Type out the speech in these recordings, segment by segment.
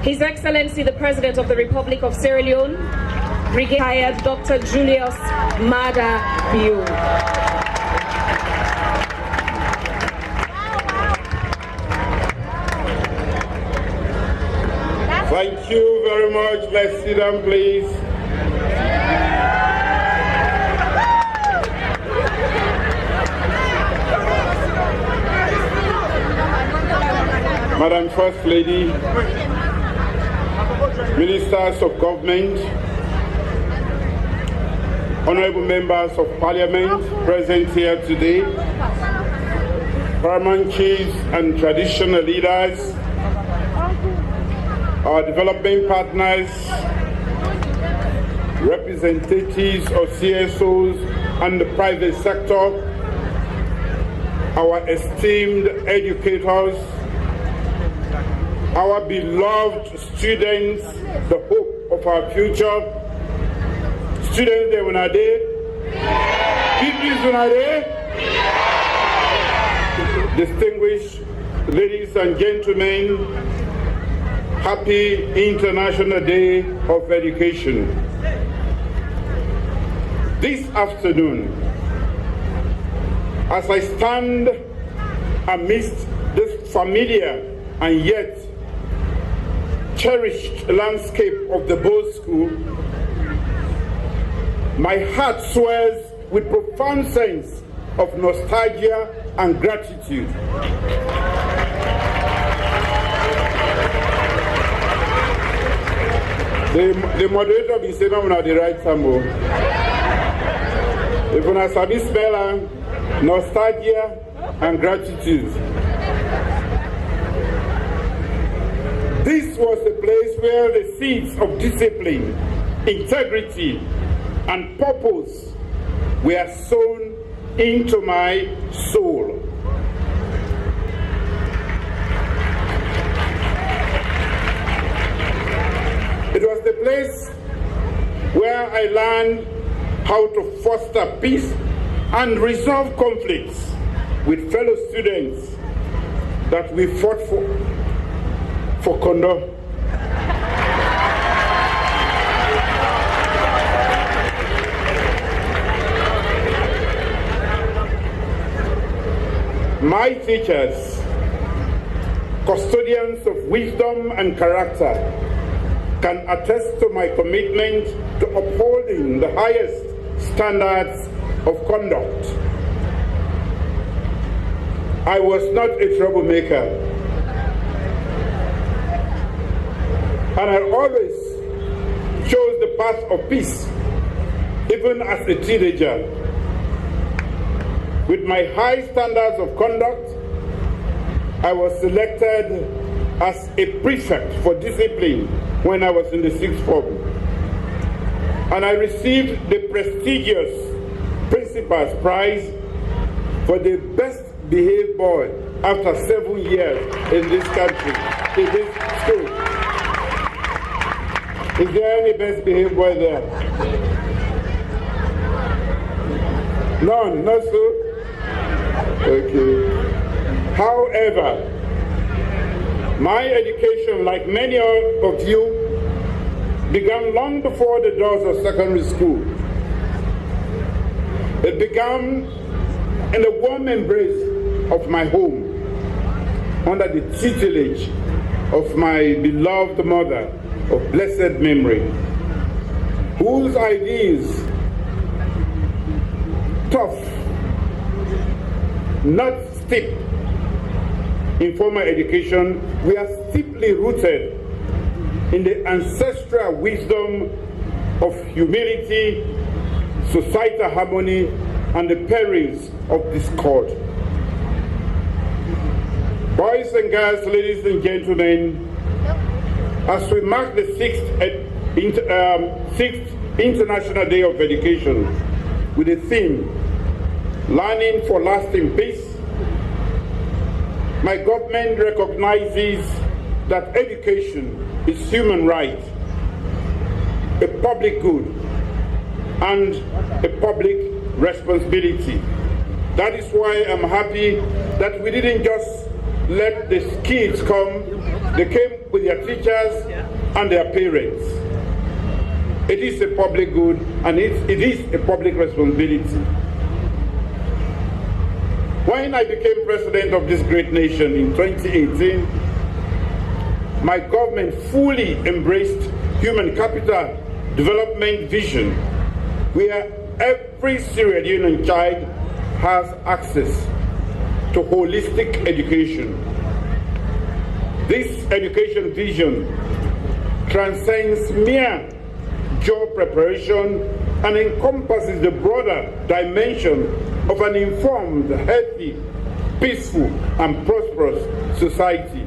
His Excellency the President of the Republic of Sierra Leone, Brigadier Dr. Julius Maada. Thank you very much. Let's sit down, please. Madam First Lady, Ministers of Government, Honorable Members of Parliament present here today, Paramount Chiefs and traditional leaders, our development partners, representatives of CSOs and the private sector, our esteemed educators, our beloved students, the hope of our future. Students, they were there. People were there. Distinguished ladies and gentlemen, happy International Day of Education. This afternoon, as I stand amidst this familiar and yet cherished landscape of the Bow School, my heart swells with profound sense of nostalgia and gratitude. The moderator be saying I'm not the right time. If you want to spell nostalgia and gratitude. This was the place where the seeds of discipline, integrity, and purpose were sown into my soul. It was the place where I learned how to foster peace and resolve conflicts with fellow students that we fought for Kondo. My teachers, custodians of wisdom and character, can attest to my commitment to upholding the highest standards of conduct. I was not a troublemaker, and I always chose the path of peace, even as a teenager. With my high standards of conduct, I was selected as a prefect for discipline when I was in the 6th form. And I received the prestigious Principal's Prize for the best behaved boy after 7 years in this country, in this school. Is there any best behaved boy there? None, not so? Okay. However, my education, like many of you, began long before the doors of secondary school. It began in the warm embrace of my home, under the tutelage of my beloved mother of blessed memory, whose ideas, tough, not steep, in formal education, we are steeply rooted in the ancestral wisdom of humility, societal harmony, and the perils of discord. Boys and girls, ladies and gentlemen, as we mark the 6th International Day of Education with the theme, Learning for Lasting Peace, my government recognizes that education is human right, a public good, and a public responsibility. That is why I'm happy that we didn't just let the kids come. They came with their teachers and their parents. It is a public good and it is a public responsibility. When I became president of this great nation in 2018, my government fully embraced human capital development vision, where every Sierra Leonean child has access to holistic education. This education vision transcends mere job preparation and encompasses the broader dimension of an informed, healthy, peaceful, and prosperous society.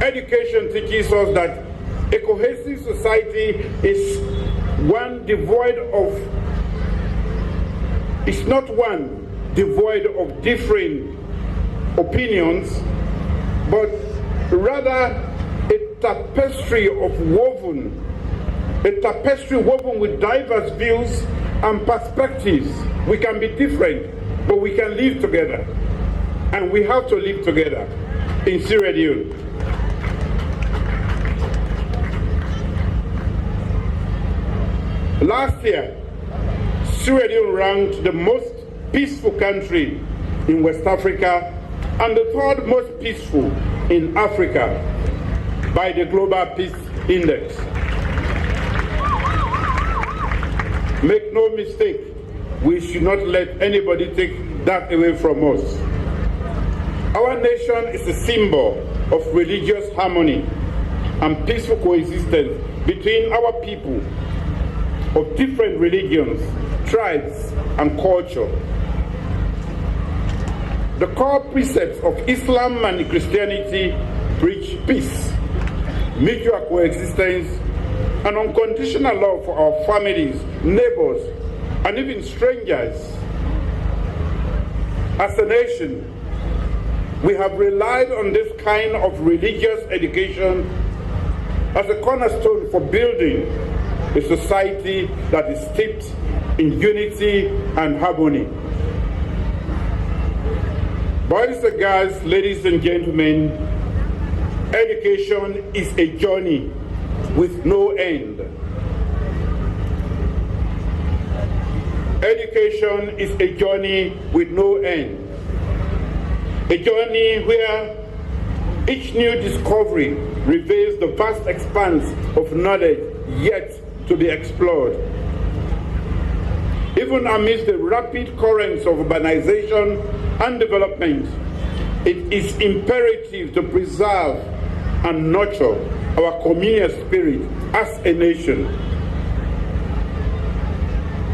Education teaches us that a cohesive society is not one devoid of differing opinions, but rather a tapestry woven with diverse views and perspectives. We can be different, but we can live together. And we have to live together in Sierra Leone. Last year, Sierra Leone ranked the most peaceful country in West Africa and the third most peaceful in Africa by the Global Peace Index. Make no mistake, we should not let anybody take that away from us. Our nation is a symbol of religious harmony and peaceful coexistence between our people of different religions, tribes, and culture. The core precepts of Islam and Christianity preach peace, mutual coexistence, and unconditional love for our families, neighbors, and even strangers. As a nation, we have relied on this kind of religious education as a cornerstone for building a society that is steeped in unity and harmony. Boys and girls, ladies and gentlemen, education is a journey with no end. Education is a journey with no end. A journey where each new discovery reveals the vast expanse of knowledge yet to be explored. Even amidst the rapid currents of urbanization and development, it is imperative to preserve and nurture our communal spirit as a nation.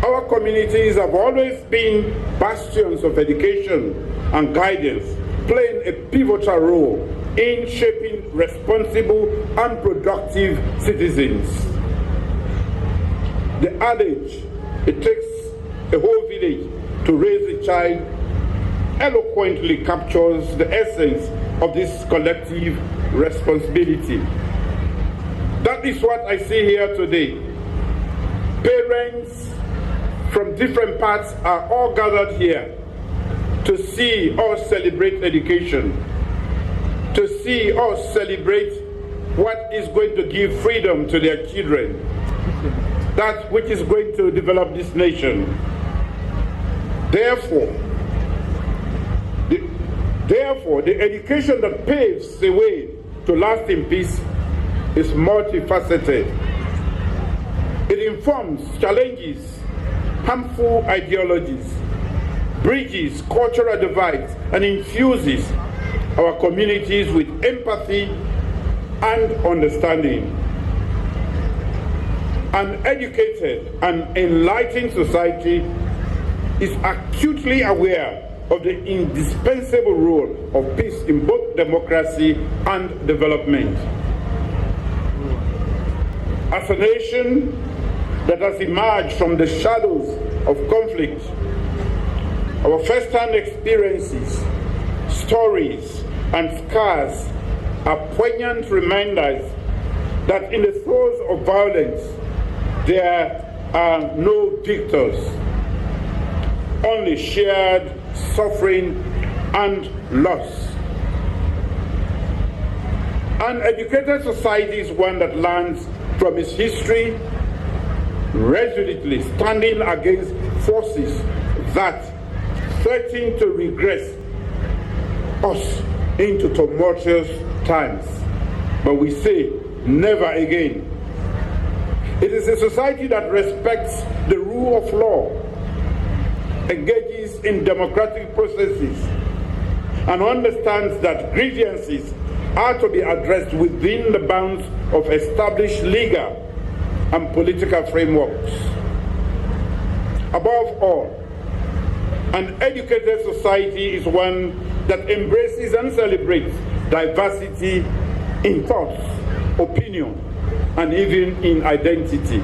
Our communities have always been bastions of education and guidance, playing a pivotal role in shaping responsible and productive citizens. The adage, it takes a whole village to raise a child, eloquently captures the essence of this collective responsibility. That is what I see here today. Parents from different parts are all gathered here to see us celebrate education, to see us celebrate what is going to give freedom to their children, that which is going to develop this nation. Therefore, the education that paves the way to lasting peace is multifaceted. It informs, challenges harmful ideologies, bridges cultural divides, and infuses our communities with empathy and understanding. An educated and enlightened society is acutely aware of the indispensable role of peace in both democracy and development. As a nation that has emerged from the shadows of conflict, our first-hand experiences, stories, and scars are poignant reminders that in the throes of violence, there are no victors, only shared suffering and loss. An educated society is one that learns from its history, resolutely standing against forces that threaten to regress us into tumultuous times. But we say, never again. It is a society that respects the rule of law, engages in democratic processes, and understands that grievances are to be addressed within the bounds of established legal and political frameworks. Above all, an educated society is one that embraces and celebrates diversity in thoughts, opinion, and even in identity.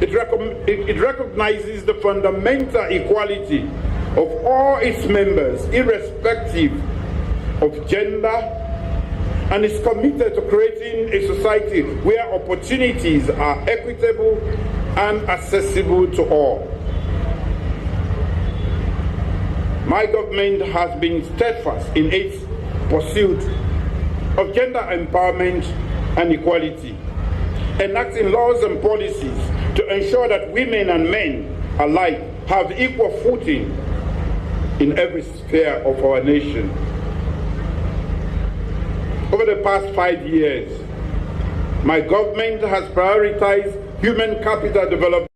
It recognizes the fundamental equality of all its members, irrespective of gender, and is committed to creating a society where opportunities are equitable and accessible to all. My government has been steadfast in its pursuit of gender empowerment and equality, enacting laws and policies to ensure that women and men alike have equal footing in every sphere of our nation. Over the past 5 years, my government has prioritized human capital development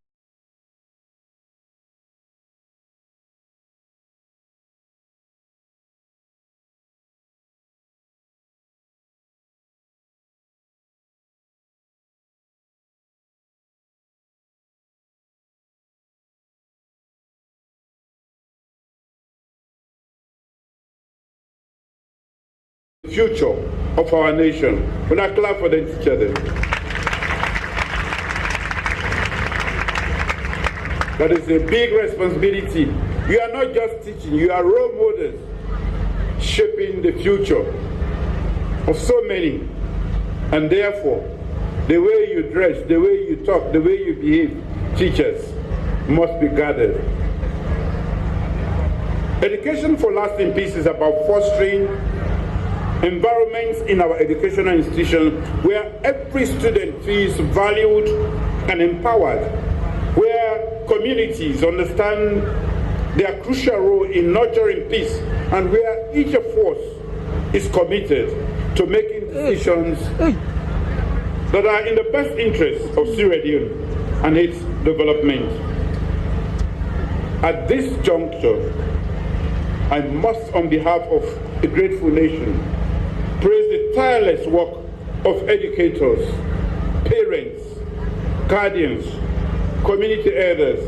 future of our nation. When I clap for them, each other. That is a big responsibility. You are not just teaching, you are role models, shaping the future of so many. And therefore, the way you dress, the way you talk, the way you behave, teachers must be guarded. Education for lasting peace is about fostering environments in our educational institutions where every student feels valued and empowered, where communities understand their crucial role in nurturing peace, and where each of us is committed to making decisions that are in the best interest of Sierra Leone and its development. At this juncture, I must, on behalf of a grateful nation, praise the tireless work of educators, parents, guardians, community elders,